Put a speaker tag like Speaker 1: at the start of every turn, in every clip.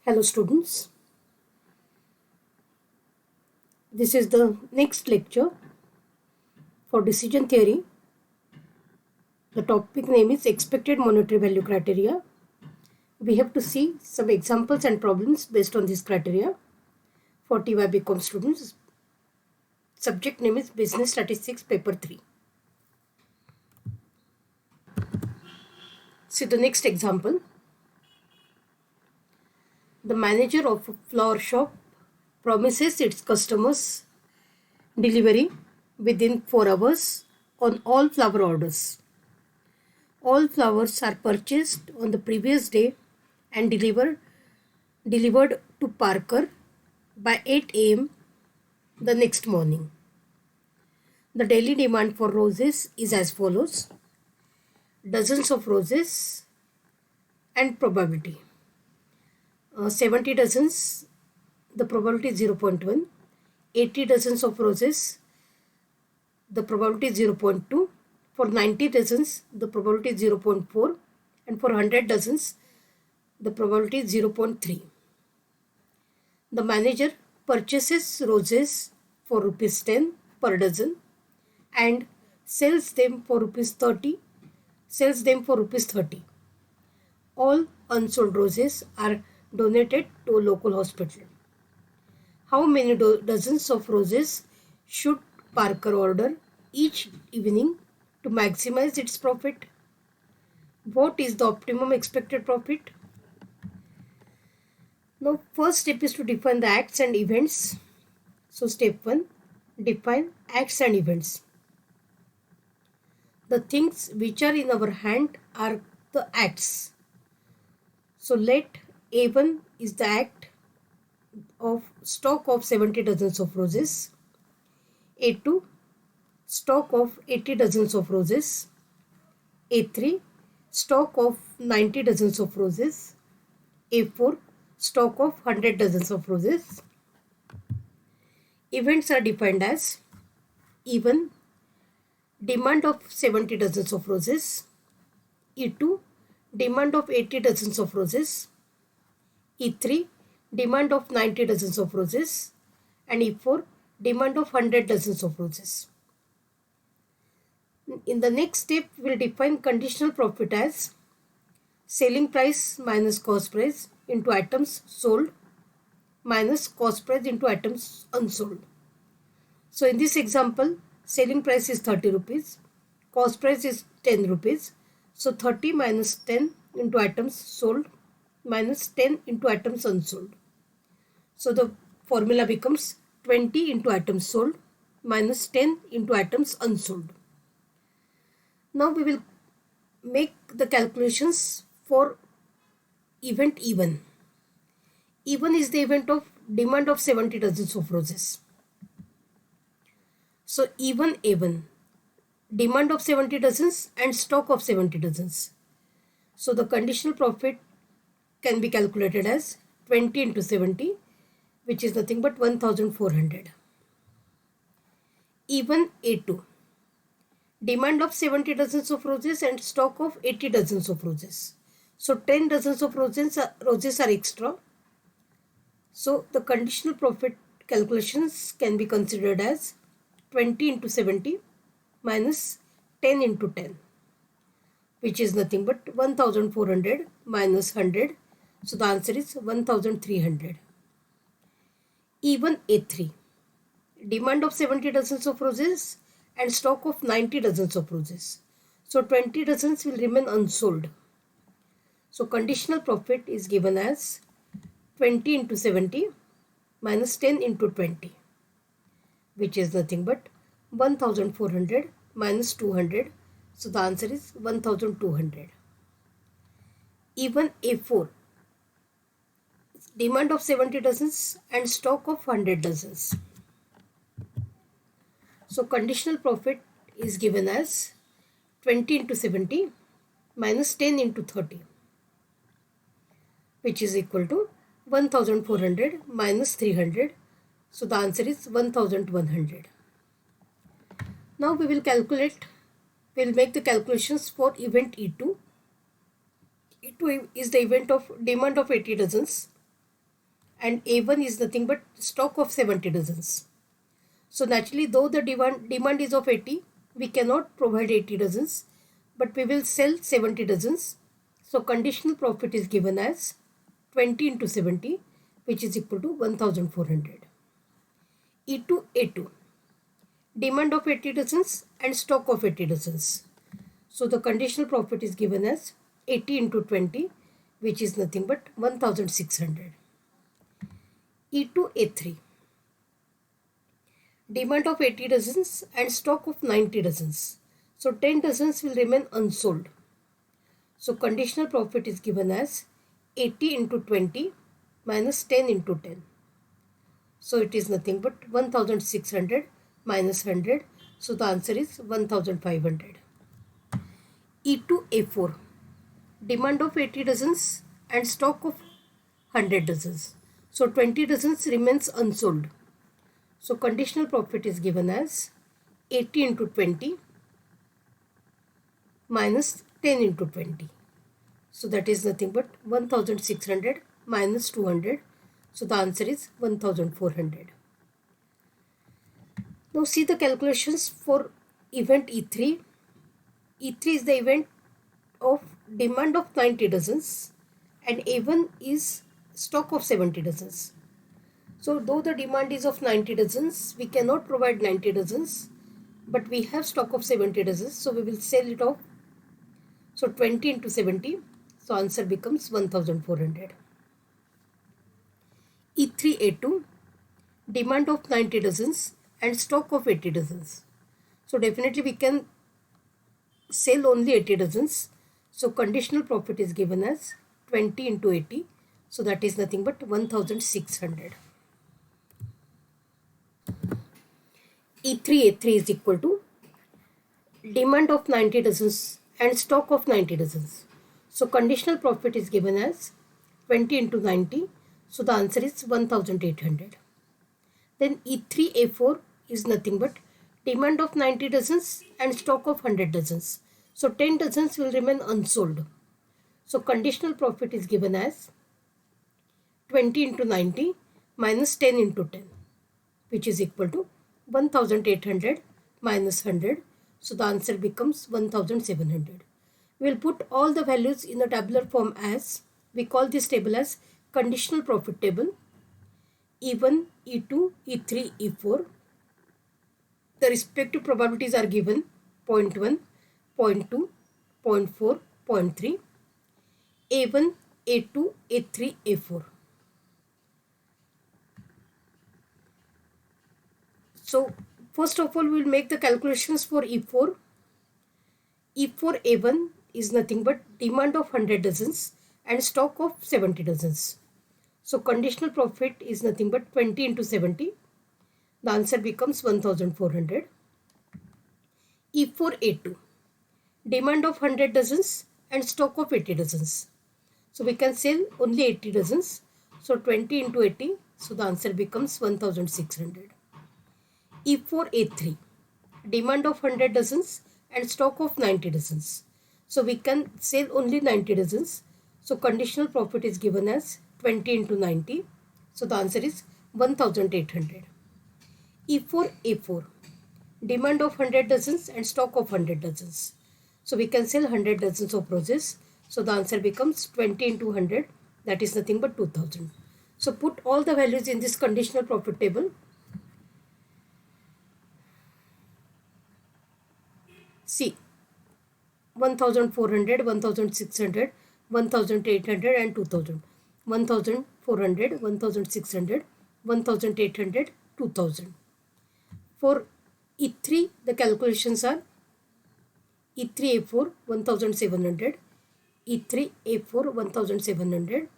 Speaker 1: Hello students, this is the next lecture for decision theory. The topic name is expected monetary value criteria. We have to see some examples and problems based on this criteria for TY BCom students. Subject name is Business Statistics Paper 3. See the next example. The manager of a flower shop promises its customers delivery within 4 hours on all flower orders. All flowers are purchased on the previous day and delivered to Parker by 8 a.m. the next morning. The daily demand for roses is as follows: dozens of roses and probability. 70 dozens, the probability is 0.1. 80 dozens of roses, the probability is 0.2. For 90 dozens, the probability is 0.4. And for 100 dozens, the probability is 0.3. The manager purchases roses for rupees 10 per dozen and sells them for rupees 30. All unsold roses are donated to a local hospital. How many dozens of roses should Parker order each evening to maximize its profit? What is the optimum expected profit? Now, first step is to define the acts and events. So, step 1, define acts and events. The things which are in our hand are the acts. So, let A1 is the act of stock of 70 dozens of roses. A2, stock of 80 dozens of roses. A3, stock of 90 dozens of roses. A4, stock of 100 dozens of roses. Events are defined as E1, demand of 70 dozens of roses. E2, demand of 80 dozens of roses. E3, demand of 90 dozens of roses. And E4, demand of 100 dozens of roses. In the next step, we will define conditional profit as selling price minus cost price into items sold minus cost price into items unsold. So in this example, selling price is 30 rupees, cost price is 10 rupees. So 30 minus 10 into items sold minus 10 into items unsold. So the formula becomes 20 into items sold minus 10 into items unsold. Now we will make the calculations for event E1. E1 is the event of demand of 70 dozens of roses. So E1 A1, demand of 70 dozens and stock of 70 dozens. So the conditional profit can be calculated as 20 into 70, which is nothing but 1400. E1 A2, demand of 70 dozens of roses and stock of 80 dozens of roses. So 10 dozens of roses are extra. So the conditional profit calculations can be considered as 20 into 70 minus 10 into 10, which is nothing but 1400 minus 100. So the answer is 1300. E1 A3, demand of 70 dozens of roses and stock of 90 dozens of roses. So 20 dozens will remain unsold. So conditional profit is given as 20 into 70 minus 10 into 20, which is nothing but 1400 minus 200. So the answer is 1200. E1 A4, demand of 70 dozens and stock of 100 dozens. So conditional profit is given as 20 into 70 minus 10 into 30, which is equal to 1400 minus 300. So the answer is 1100. Now we will make the calculations for event E2. E2 is the event of demand of 80 dozens and A1 is nothing but stock of 70 dozens. So naturally, though the demand is of 80, we cannot provide 80 dozens, but we will sell 70 dozens. So conditional profit is given as 20 into 70, which is equal to 1400. E2 A2, demand of 80 dozens and stock of 80 dozens. So the conditional profit is given as 80 into 20, which is nothing but 1600. E2 A3, demand of 80 dozens and stock of 90 dozens. So 10 dozens will remain unsold. So conditional profit is given as 80 into 20 minus 10 into 10. So it is nothing but 1600 minus 100. So the answer is 1500. E2 A4, demand of 80 dozens and stock of 100 dozens. So 20 dozens remains unsold. So conditional profit is given as 80 into 20 minus 10 into 20. So that is nothing but 1600 minus 200. So the answer is 1400. Now see the calculations for event E3. E3 is the event of demand of 90 dozens and A1 is stock of 70 dozens. So though the demand is of 90 dozens, we cannot provide 90 dozens, but we have stock of 70 dozens, so we will sell it off. So 20 into 70, so answer becomes 1400. E3 A2, demand of 90 dozens and stock of 80 dozens. So definitely we can sell only 80 dozens. So conditional profit is given as 20 into 80. So that is nothing but 1600. E3 A3 is equal to demand of 90 dozens and stock of 90 dozens. So conditional profit is given as 20 into 90. So the answer is 1800. Then E3 A4 is nothing but demand of 90 dozens and stock of 100 dozens. So 10 dozens will remain unsold. So conditional profit is given as 20 into 90 minus 10 into 10, which is equal to 1800 minus 100. So the answer becomes 1700. We will put all the values in a tabular form as, we call this table as conditional profit table. E1, E2, E3, E4. The respective probabilities are given 0.1, 0.2, 0.4, 0.3. A1, A2, A3, A4. So first of all, we will make the calculations for E4. E4 A1 is nothing but demand of 100 dozens and stock of 70 dozens. So conditional profit is nothing but 20 into 70. The answer becomes 1400. E4 A2, demand of 100 dozens and stock of 80 dozens. So we can sell only 80 dozens. So 20 into 80. So the answer becomes 1600. E4 A3, demand of 100 dozens and stock of 90 dozens. So we can sell only 90 dozens. So conditional profit is given as 20 into 90. So the answer is 1800. E4 A4, demand of 100 dozens and stock of 100 dozens. So we can sell 100 dozens of roses. So the answer becomes 20 into 100. That is nothing but 2000. So put all the values in this conditional profit table. See, 1400, 1600, 1800 and 2000. 1400, 1600, 1800, 2000. For E3, the calculations are E3 A4 1700, E3 A4 1700,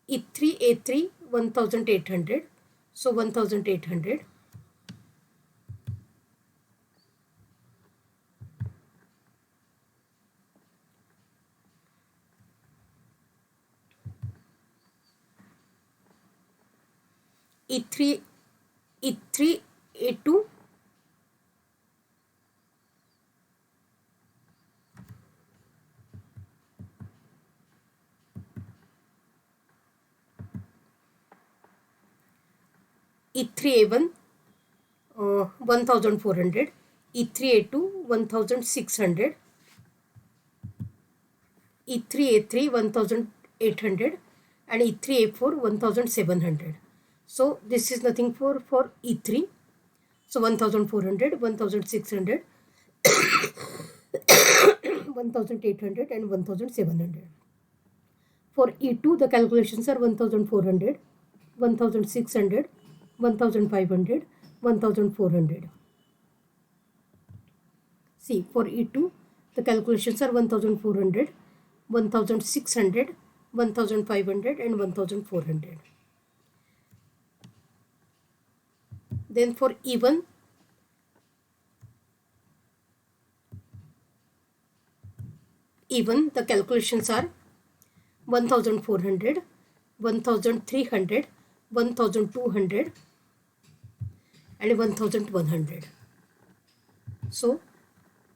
Speaker 1: E3 A3 1800, so 1800. E3 A2 E3 E3A1 1400, E3A2 1600, E3A3 1800, and E3A4 1700. So this is nothing for E3. So 1400, 1600, 1800 and 1700. For E2 the calculations are 1400, 1600, 1500, 1400. See, for E2 the calculations are 1400, 1600, 1500 and 1400. Then for E1 the calculations are 1400, 1300, 1200 and 1100. So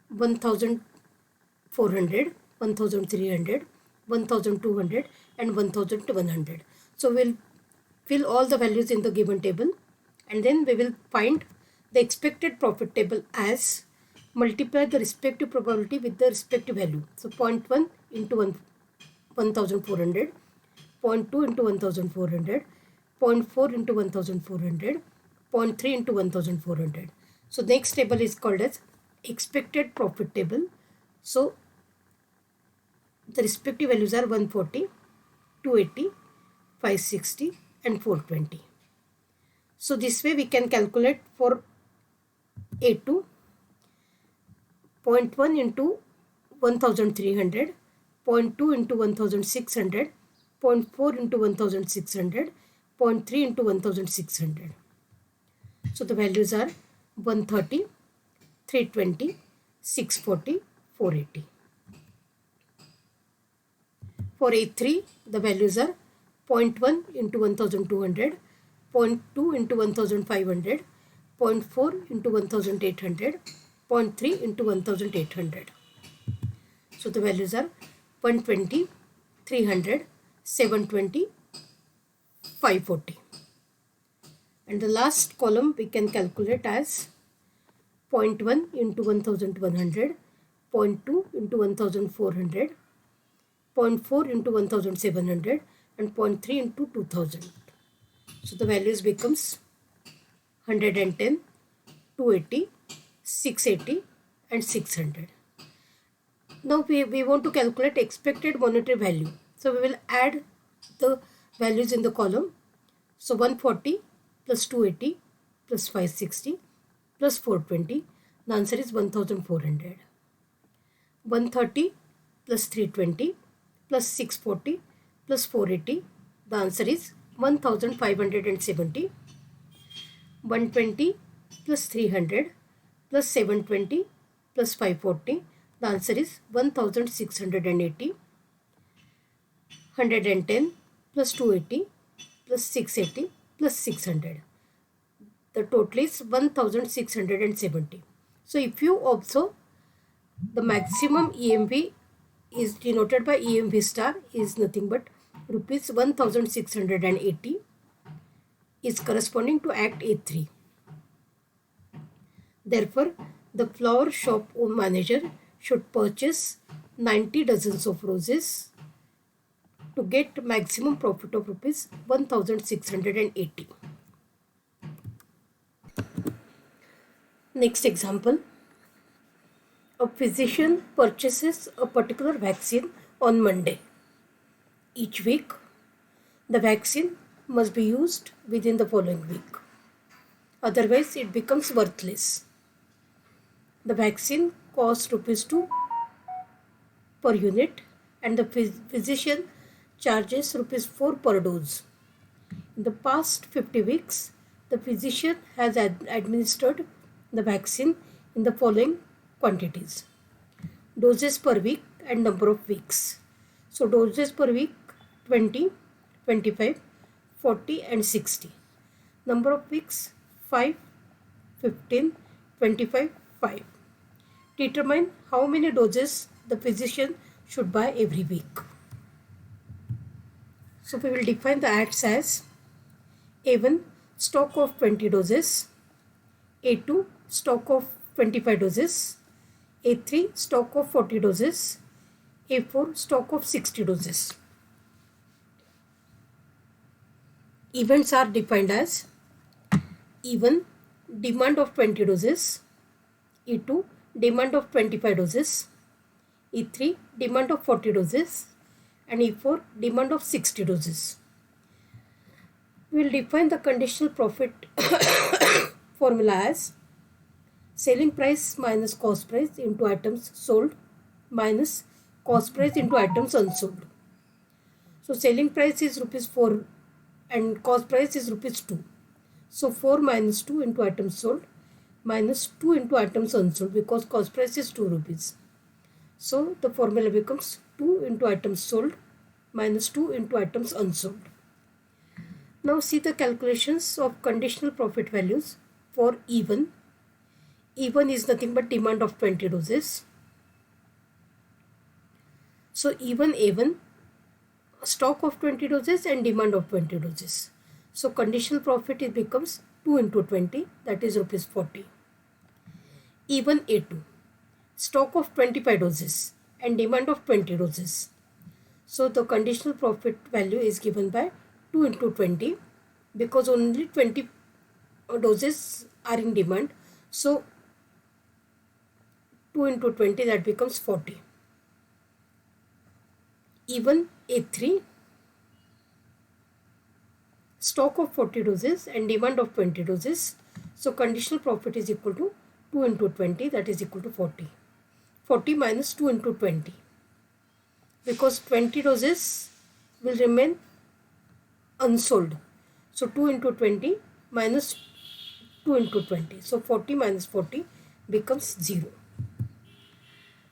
Speaker 1: 1400, 1300, 1200 and 1100. So we'll fill all the values in the given table, and then we will find the expected profit table as multiply the respective probability with the respective value. So 0.1 into 1400, 0.2 into 1400, 0.4 into 1400, 0.3 into 1400. So next table is called as expected profit table. So the respective values are 140, 280, 560 and 420. So this way we can calculate for A2 0.1 into 1300, 0.2 into 1600, 0.4 into 1600, 0.3 into 1600. So the values are 130, 320, 640, 480. For A3 the values are 0.1 into 1200, 0.2 into 1500, 0.4 into 1800, 0.3 into 1800. So the values are 120, 300, 720, 540. And the last column we can calculate as 0.1 into 1100, 0.2 into 1400, 0.4 into 1700 and 0.3 into 2000. So the values becomes 110, 280, 680 and 600. Now we want to calculate expected monetary value. So we will add the values in the column. So 140 plus 280 plus 560 plus 420. The answer is 1400. 130 plus 320 plus 640 plus 480. The answer is 1570. 120 plus 300 plus 720 plus 540. The answer is 1680. 110 plus 280 plus 680 plus 600. The total is 1670. So if you observe, the maximum EMV is denoted by EMV star is nothing but rupees 1680 is corresponding to Act A3. Therefore, the flower shop manager should purchase 90 dozens of roses to get maximum profit of rupees 1680. Next example. A physician purchases a particular vaccine on Monday. Each week, the vaccine must be used within the following week. Otherwise, it becomes worthless. The vaccine costs rupees 2 per unit and the physician charges rupees 4 per dose. In the past 50 weeks, the physician has administered the vaccine in the following quantities: doses per week and number of weeks. So doses per week 20, 25, 40 and 60. Number of weeks 5, 15, 25, 5. Determine how many doses the physician should buy every week. So we will define the acts as A1, stock of 20 doses. A2, stock of 25 doses. A3, stock of 40 doses. A4, stock of 60 doses. Events are defined as E1, demand of 20 doses. E2, demand of 25 doses. E3, demand of 40 doses. And E4, demand of 60 doses. We will define the conditional profit formula as selling price minus cost price into items sold minus cost price into items unsold. So selling price is rupees 4 and cost price is rupees 2. So 4 minus 2 into items sold minus 2 into items unsold, because cost price is 2 rupees. So the formula becomes 2 into items sold minus 2 into items unsold. Now see the calculations of conditional profit values for E1. E1 is nothing but demand of 20 doses. So E1 A1, stock of 20 doses and demand of 20 doses. So conditional profit, it becomes 2 into 20, that is rupees 40. E1 A2, stock of 25 doses and demand of 20 doses. So the conditional profit value is given by 2 into 20, because only 20 doses are in demand. So 2 into 20, that becomes 40. E1 A3, stock of 40 doses and demand of 20 doses. So conditional profit is equal to 2 into 20, that is equal to 40. 40 minus 2 into 20, because 20 doses will remain unsold. So 2 into 20 minus 2 into 20. So 40 minus 40 becomes 0.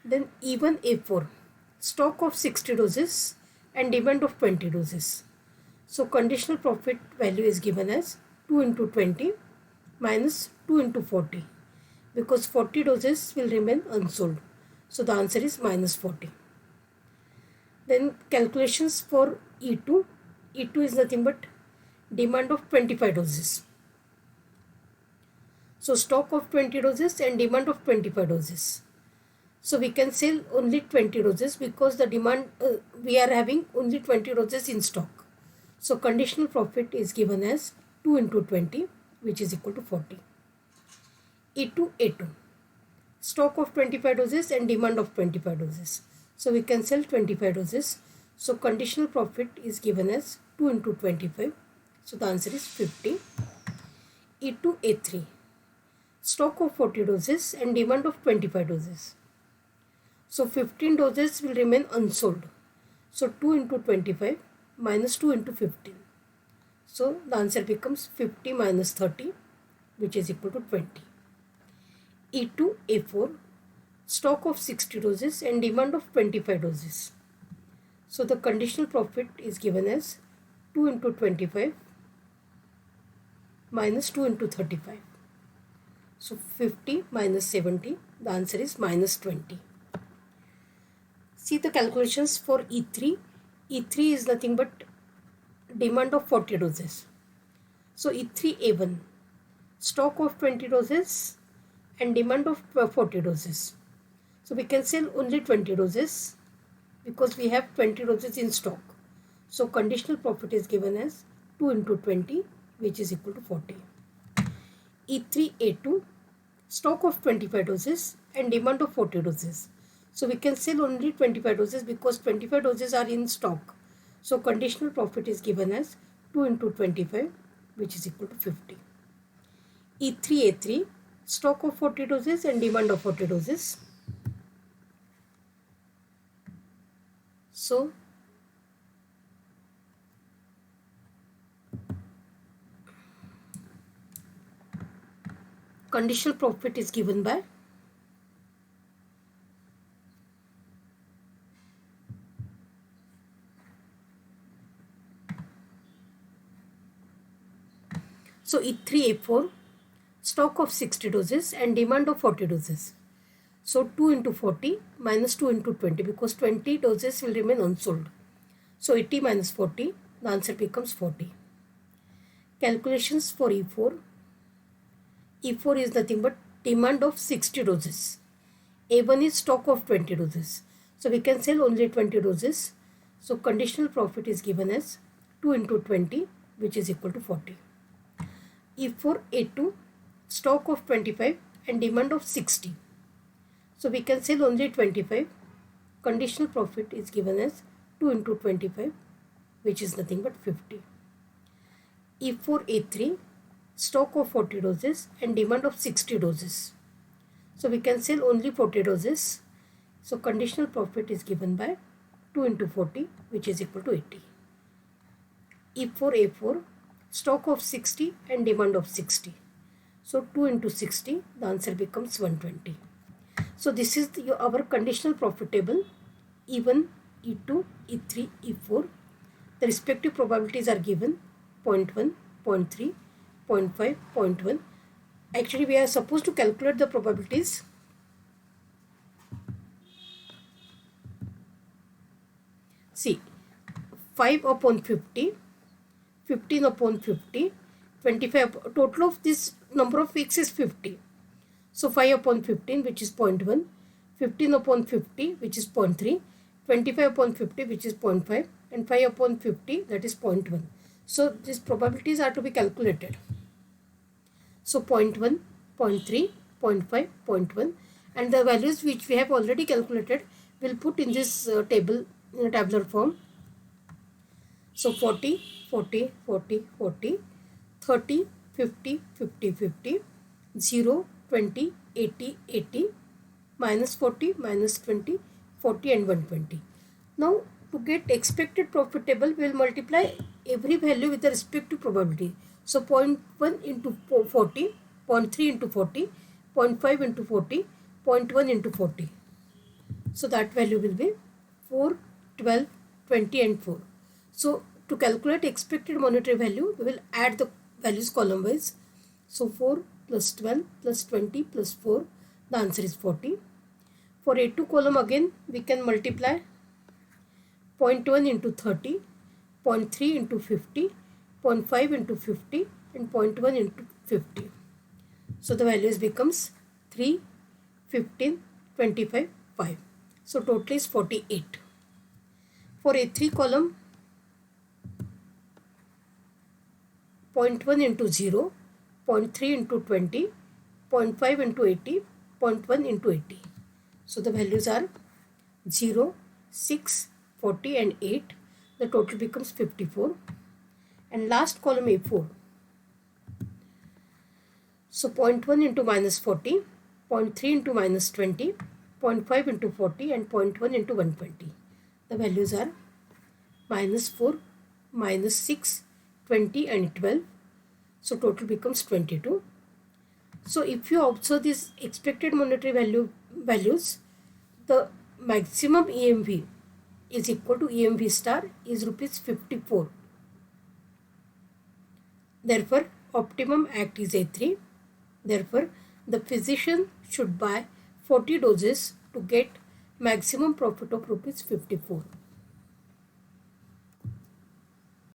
Speaker 1: Then E1 A4, stock of 60 doses and demand of 20 doses. So conditional profit value is given as 2 into 20 minus 2 into 40, because 40 doses will remain unsold. So the answer is minus 40. Then calculations for E2. E2 is nothing but demand of 25 doses. So stock of 20 doses and demand of 25 doses. So we can sell only 20 doses, because the demand, we are having only 20 doses in stock. So conditional profit is given as 2 into 20, which is equal to 40. E2 A2, stock of 25 doses and demand of 25 doses. So we can sell 25 doses. So conditional profit is given as 2 into 25. So the answer is 50. E2 A3, stock of 40 doses and demand of 25 doses. So 15 doses will remain unsold. So 2 into 25 minus 2 into 15. So the answer becomes 50 minus 30, which is equal to 20. E2 A4, stock of 60 doses and demand of 25 doses. So the conditional profit is given as 2 into 25 minus 2 into 35. So 50 minus 70, the answer is minus 20. See the calculations for E3. E3 is nothing but demand of 40 doses. So E3 A1, stock of 20 doses and demand of 40 doses. So we can sell only 20 doses, because we have 20 doses in stock. So conditional profit is given as 2 into 20, which is equal to 40. E3 A2, stock of 25 doses and demand of 40 doses. So we can sell only 25 doses, because 25 doses are in stock. So conditional profit is given as 2 into 25, which is equal to 50. E3 A3, stock of 40 doses and demand of 40 doses. So conditional profit is given by E3 A4, stock of 60 doses and demand of 40 doses. So 2 into 40 minus 2 into 20, because 20 doses will remain unsold. So 80 minus 40, the answer becomes 40. Calculations for E4. E4 is nothing but demand of 60 doses. A1 is stock of 20 doses. So we can sell only 20 doses. So conditional profit is given as 2 into 20, which is equal to 40. E4 A2, stock of 25 and demand of 60. So we can sell only 25. Conditional profit is given as 2 into 25, which is nothing but 50. E4 A3, stock of 40 doses and demand of 60 doses. So we can sell only 40 doses. So conditional profit is given by 2 into 40, which is equal to 80. E4 A4, stock of 60 and demand of 60. So 2 into 60, the answer becomes 120. So this is our conditional profit table. E1, E2, E3, E4. The respective probabilities are given 0.1, 0.3, 0.5, 0.1. Actually, we are supposed to calculate the probabilities. See, 5 upon 50, 15 upon 50, 25, total of this number of weeks is 50. So 5 upon 15, which is 0.1, 15 upon 50, which is 0.3, 25 upon 50, which is 0.5, and 5 upon 50, that is 0.1. So these probabilities are to be calculated. So 0.1, 0.3, 0.5, 0.1, and the values which we have already calculated will put in this table in a tabular form. So 40, 40, 40, 40, 30, 50, 50, 50, 0, 20, 80, 80, minus 40, minus 20, 40 and 120. Now to get expected profit table, we will multiply every value with the respective probability. So 0.1 into 40, 0.3 into 40, 0.5 into 40, 0.1 into 40. So that value will be 4, 12, 20 and 4. So to calculate expected monetary value, we will add the values column wise. So 4 plus 12 plus 20 plus 4, the answer is 40. For A2 column again, we can multiply 0.1 into 30, 0.3 into 50, 0.5 into 50 and 0.1 into 50. So the values becomes 3, 15, 25, 5. So total is 48. For A3 column, 0.1 into 0, 0.3 into 20, 0.5 into 80, 0.1 into 80. So the values are 0, 6, 40 and 8. The total becomes 54. And last column A4. So 0.1 into minus 40, 0.3 into minus 20, 0.5 into 40 and 0.1 into 120. The values are minus 4, minus 6, 20 and 12. So total becomes 22. So if you observe these expected monetary values, the maximum EMV is equal to EMV star is rupees 54. Therefore, optimum act is A3. Therefore, the physician should buy 40 doses to get maximum profit of rupees 54.